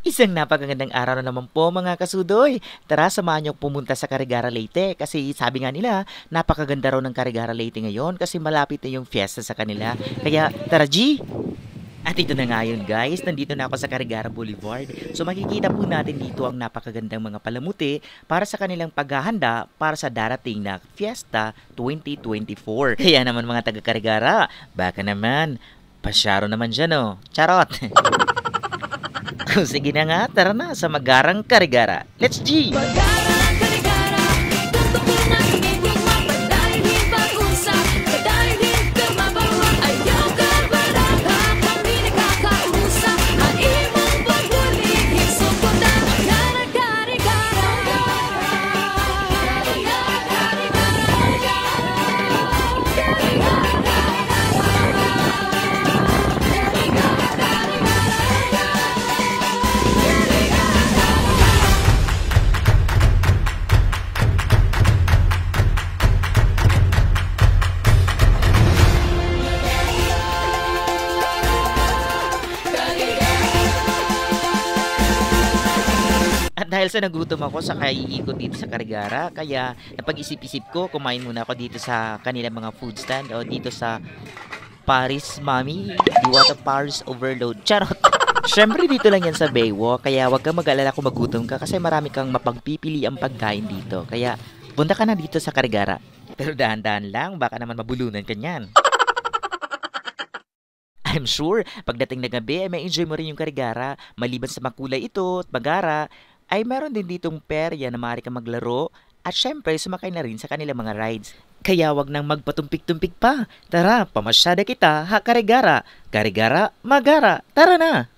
Isang napakagandang araw na naman po mga kasudoy. Tara, samahan niyo pumunta sa Carigara Leyte kasi sabi nga nila, napakaganda raw ng Carigara Leyte ngayon kasi malapit na yung fiesta sa kanila. Kaya tara G! At ito na nga yun guys, nandito na ako sa Carigara Boulevard. So makikita po natin dito ang napakagandang mga palamuti para sa kanilang paghahanda para sa darating na Fiesta 2024. Kaya naman mga taga Carigara, baka naman, pasyaro naman dyan oh. Charot! Sige na nga, tara na sa Magarang Carigara. Let's G! Magarang Carigara, tutukin ang ibig mapadahin pag-usap, padahin ka mabawa, ayaw ka baraha, kami nakakausap, ang imong pagbuligid, sukot ang Magarang Carigara. At dahil sa nagutom ako sa kaiikot dito sa Carigara, kaya napag-isip-isip ko, kumain muna ako dito sa kanilang mga food stand o dito sa Paris Mami. You want a Paris overload? Charot! Siyempre dito lang yan sa Baywalk, kaya wag kang mag-alala kung magutom ka kasi marami kang mapagpipili ang pagkain dito. Kaya punta ka na dito sa Carigara. Pero dahan-dahan lang, baka naman mabulunan ka niyan. I'm sure, pagdating na gabi ay may enjoy mo rin yung Carigara. Maliban sa makulay ito at magara, ay meron din ditong perya na maaari kang maglaro at syempre sumakay na rin sa kanilang mga rides. Kaya wag nang magpatumpik-tumpik pa. Tara, pamasyada kita ha Carigara. Carigara, magara. Tara na!